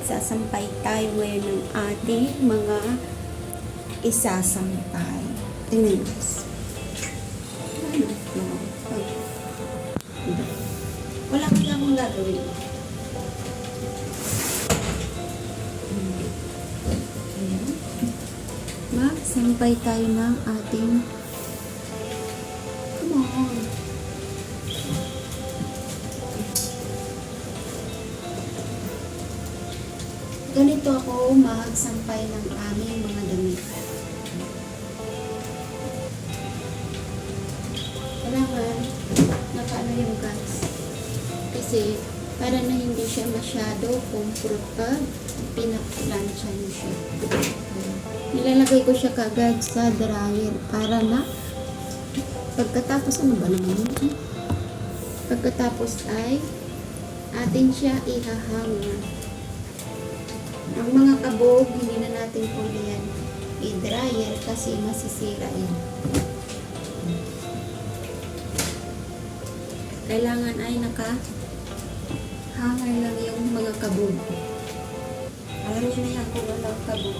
magsasampay tayo ngayon ng ating mga isasampay. Tingnan guys. Wala ka lang mong gagawin. Ayan. Magsampay tayo ng ating come on. Ganito ako magsampay ng aming mga damit. Kailangan nakaano yung guys. Kasi para na hindi siya masyado kumprot pag pinaplansya niyo siya. Nilalagay ko siya kagad sa dryer para na pagkatapos ano ba naman yun? Pagkatapos ay atin siya ihahanga. Ang mga kabog, hindi na natin po yan i-dryer kasi masisira yan. Kailangan ay naka-hanger lang yung mga kabog. Alam niyo na yan kung walang kabog.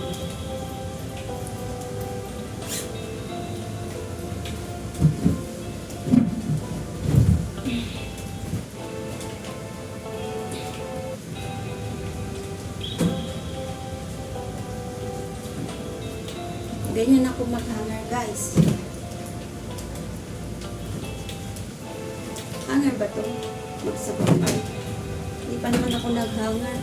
Ganyan ako mag-hanger guys. Hanger ba to? Magsabay. Hindi pa naman ako nag-hanger.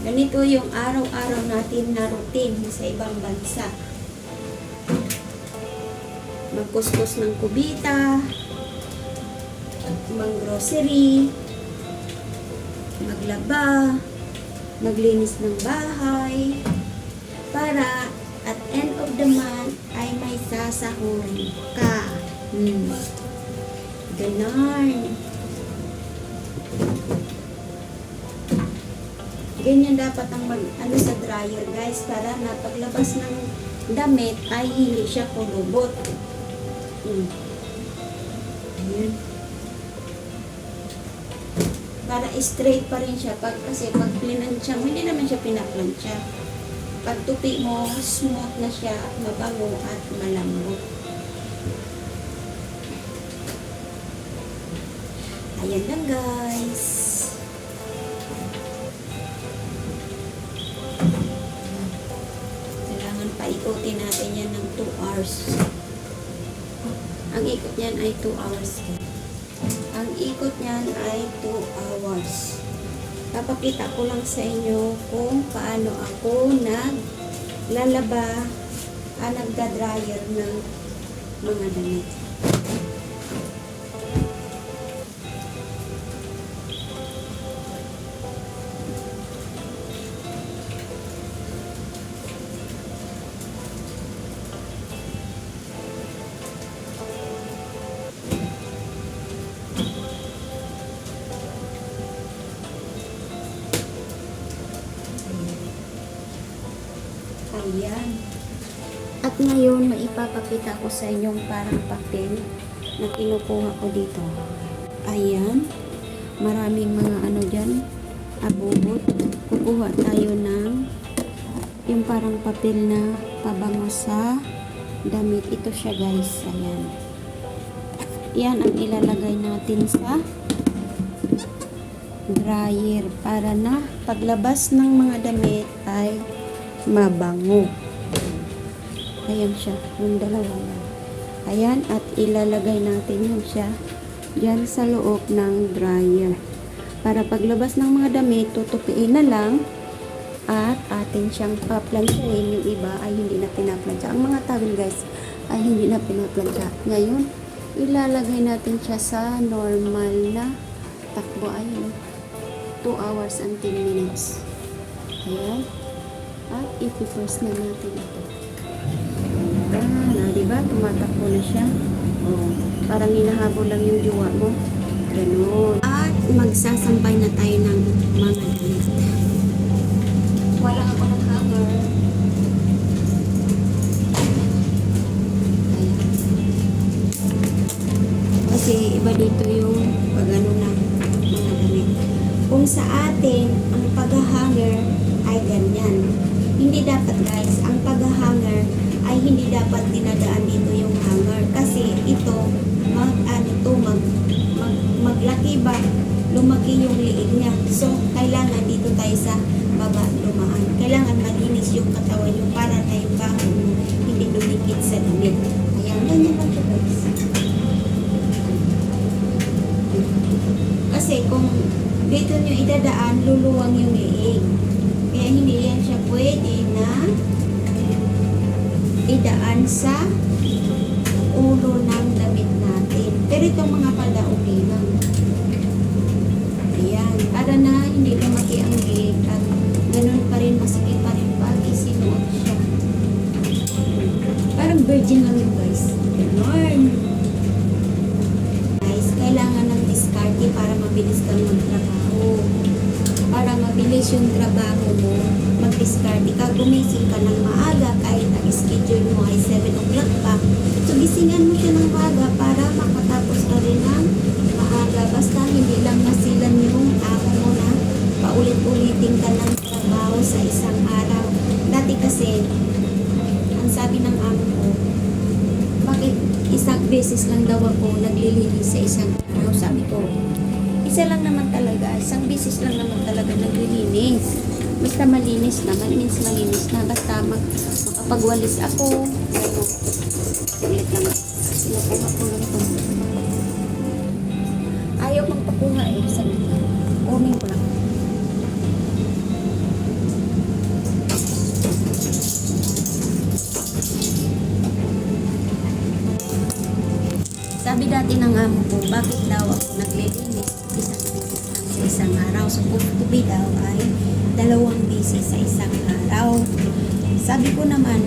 Ganito yung araw-araw natin na routine sa ibang bansa. Magkuskus ng kubita, mag-grocery, maglaba, maglinis ng bahay, para at end of the month ay may sasahurin ka. Ganon. Ganyan dapat ang ano sa dryer guys, para na paglabas ng damit ay hindi siya kulubot. Ayan. Para straight pa rin siya kasi pag plinansya mo, hindi naman siya pinaplansya. Pag tupi mo, smooth na siya, mabango at malambot. Ayan lang guys. Kailangan paikutin natin yan ng 2 hours. Ang ikot niyan ay 2 hours. Ang ikot niyan ay 2 hours. Papakita ko lang sa inyo kung paano ako naglalaba, nagda-dryer ng mga damit. Ayan. At ngayon, maipapakita ko sa inyong parang papel na kinukuha ko dito. Ayan. Maraming mga ano dyan, abubot. Kukuha tayo ng yung parang papel na pabango sa damit. Ito siya guys. Ayan. Yan ang ilalagay natin sa dryer para na paglabas ng mga damit ay mabango. Ayan siya, yung dalawa yan. Ayan, at ilalagay natin yun siya dyan sa loob ng dryer. Para paglabas ng mga damit, tutupiin na lang at atin siyang paplansyahin. Yung iba ay hindi na pinaplansya. Ang mga towel guys ay hindi na pinaplansya. Ngayon, ilalagay natin siya sa normal na takbo. Ayan, 2 hours and 10 minutes. Ayan. At ipipress na natin ito. Diba? Tumatakbo na siya. Parang hinahabol lang yung diwa mo. Ganun. At magsasampay na tayo ng mga damit. Wala ako ng hanger. Ayan. Kasi iba dito yung pag-ano ng mga damit. Kung sa atin, ang pag-hanger ay ganyan. Hindi dapat guys, ang pag-hanger ay hindi dapat dinadaan dito yung hanger. Kasi ito, maglaki ba, lumaki yung liig niya. So, kailangan dito tayo sa baba lumaan. Kailangan malinis yung katawan yung para na yung bahon mo hindi dumikit sa damit. Ayan, ganyan lang ito guys. Kasi kung dito nyo idadaan, luluwang yung liig. Kaya hindi yan siya pwede na idaan sa ulo ng damit natin. Pero itong mga palda, okay lang. Ayan. Para na hindi lumaki ang liig at ganun pa rin, masikip pa rin pag isinuot siya. Parang virgin lang yun guys. Ganun. Guys, kailangan ng diskarte para mabilis kang magtrabaho. Para mabilis yung trabaho mo, mag-diskarte ka, gumising ka ng maaga kahit ang schedule mo ay 7 o'clock pa. So, gisingan mo siya ng maaga para makatapos ka rin ng maaga. Basta hindi lang masilan yung amo mo na paulit-ulitin ka ng trabaho sa isang araw. Dati kasi, ang sabi ng amo ko, bakit isang beses lang daw ako naglilinis sa isang araw? Sabi ko, isa lang naman talaga, isang beses lang naman talaga naglilinis. Basta malinis na, malinis na. Basta makapagwalis ako. Ano, ulit lang. Sinukuha ko lang ito. Ayaw magpakuha eh. Sabi ko, kunin ko lang. Sabi dati ng amo ko, bakit daw ako naglilinis isang beses lang sa isang araw? So, to be daw ay 2 beses sa isang araw. Sabi ko naman,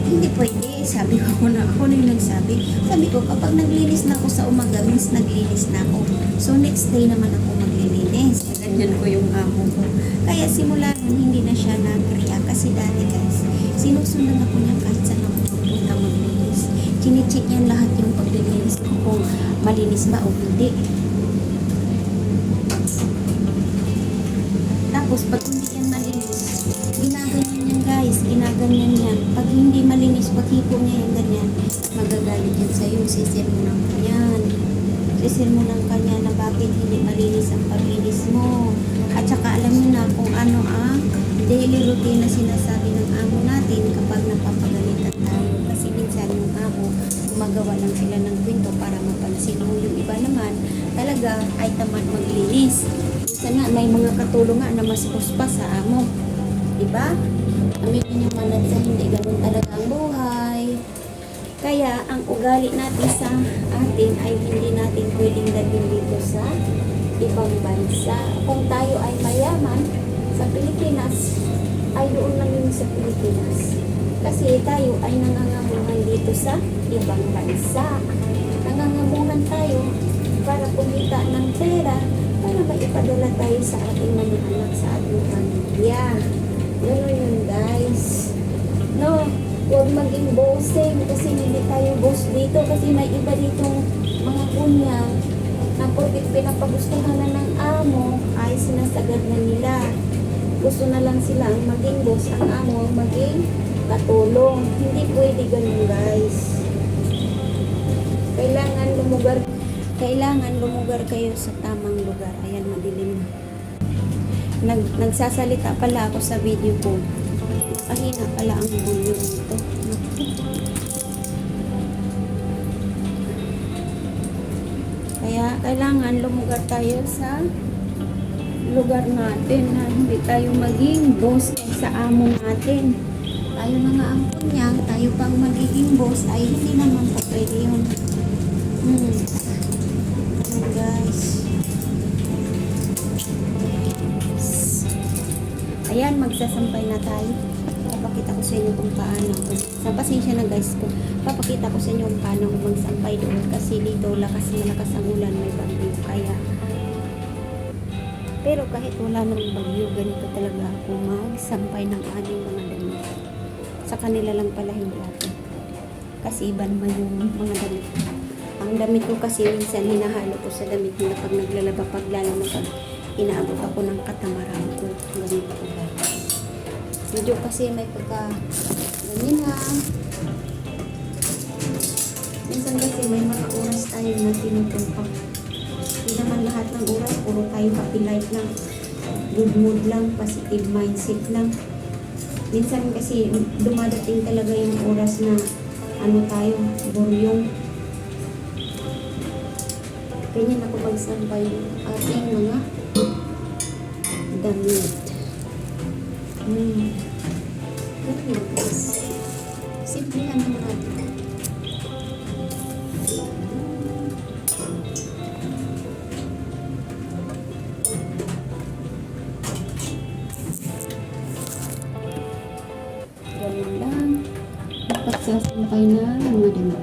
hindi pwede. Sabi ko ako na yung nagsabi. Sabi ko, kapag naglinis na ako sa umaga, means naglinis na ako. So, next day naman ako maglilinis. Ganyan ko yung amo ko. Kaya simula nun, hindi na siya nag-react. Kasi dati guys, sinusundan ako niya kahit saan ako magpunta maglinis. Chine-check niya lahat yung paglilinis ko kung malinis ba o hindi. Tapos, pag hindi yan malinis, ginaganyan yan guys, ginaganyan yan. Pag hindi malinis, pag hipo niya yung ganyan, magagalit yan sa'yo, sisirmunan ka yan. Sisirmunan ka niya na bakit hindi malinis ang paglinis mo. At saka alam niyo na kung ano ang daily routine na sinasabi ng amo natin kapag napapagalitan tayo. Kasi minsan yung amo, gumagawa lang sila ng kwento para mapansin mo. Yung iba naman, talaga ay tamad maglinis. Sana may mga katulong nga na mas pa sa amo. Diba? Aminin yung manad sa hindi ganun talaga ang buhay. Kaya, ang ugali natin sa atin ay hindi natin pwedeng dalhin dito sa ibang bansa. Kung tayo ay mayaman sa Pilipinas, ay doon lang yun sa Pilipinas. Kasi tayo ay nangangamuhan dito sa ibang bansa. Nangangamuhan tayo para kumita ng pera para maipadala tayo sa ating mga anak, sa ating pamilya. Ganun yun guys. No, huwag maging bossing kasi hindi tayo boss dito kasi may iba ditong mga kunya na porkit pinapagustuhan na ng amo ay sinasagad na nila. Gusto na lang silang maging boss, ang amo maging katulong. Hindi pwede ganun guys. Kailangan lumugar kayo sa tamang lugar. Ayan, madilim na. Nagsasalita pala ako sa video ko. Pahina pala ang volume nito. Kaya kailangan lumugar tayo sa lugar natin na hindi tayo maging boss sa amo natin. Tayo na nga ang kunyang, tayo pang magiging boss ay hindi naman po pwede yun. Guys. Ayan, magsasampay na tayo. Papakita ko sa inyo kung paano. Sa pasensya na guys ko. Papakita ko sa inyo kung paano magsampay doon. Kasi dito, malakas ang ulan, may bagyo. Kaya, pero kahit wala ng bagyo, ganito talaga ako magsampay ng aning mga damit. Sa kanila lang pala hindi ako. Kasi iba naman yung mga damit. Ang damit ko kasi minsan hinahalo ko sa damit nila pag naglalaba, pag lalo na pag inaabot ako ng katamaran ko. Ganito ko guys. Medyo kasi may pagka ganyan na. Minsan kasi may mga oras tayo na tinutupak. Hindi naman lahat ng oras, puro tayo happy life lang. Good mood lang, positive mindset lang. Minsan kasi dumadating talaga yung oras na ano tayo, buryong. Ganyan ako magsampay ng ating mga damit. Ganyan guys. Simple lang naman natin. Ganun lang. Pagsasampay na mga damit.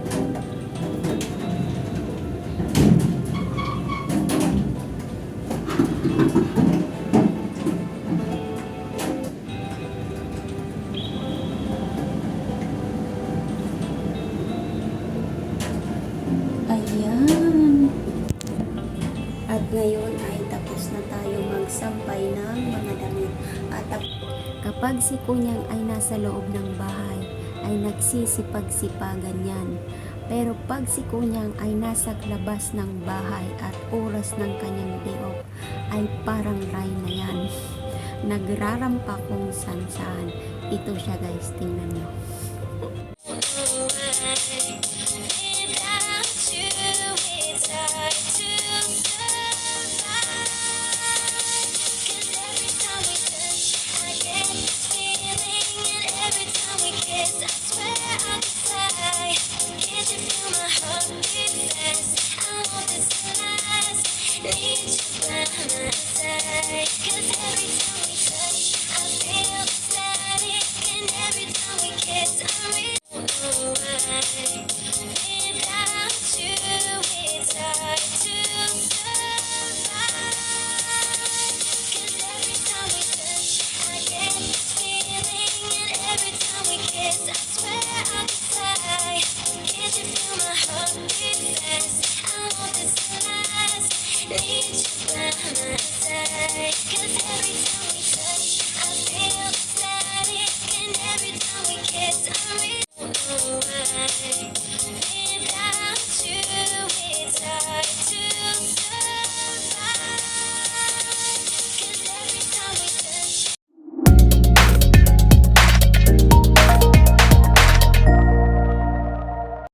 Ayan. At ngayon ay tapos na tayo magsampay ng mga damit. At kapag si Kunyang ay nasa loob ng bahay, ay nagsisipag-sipagan yan. Pero pag si Kunyang ay nasa labas ng bahay at oras ng kanyang day off, ay parang Ray na yan. Nagrarampa kung saan-saan. Ito siya guys, tingnan nyo. Need you by my side, 'cause every time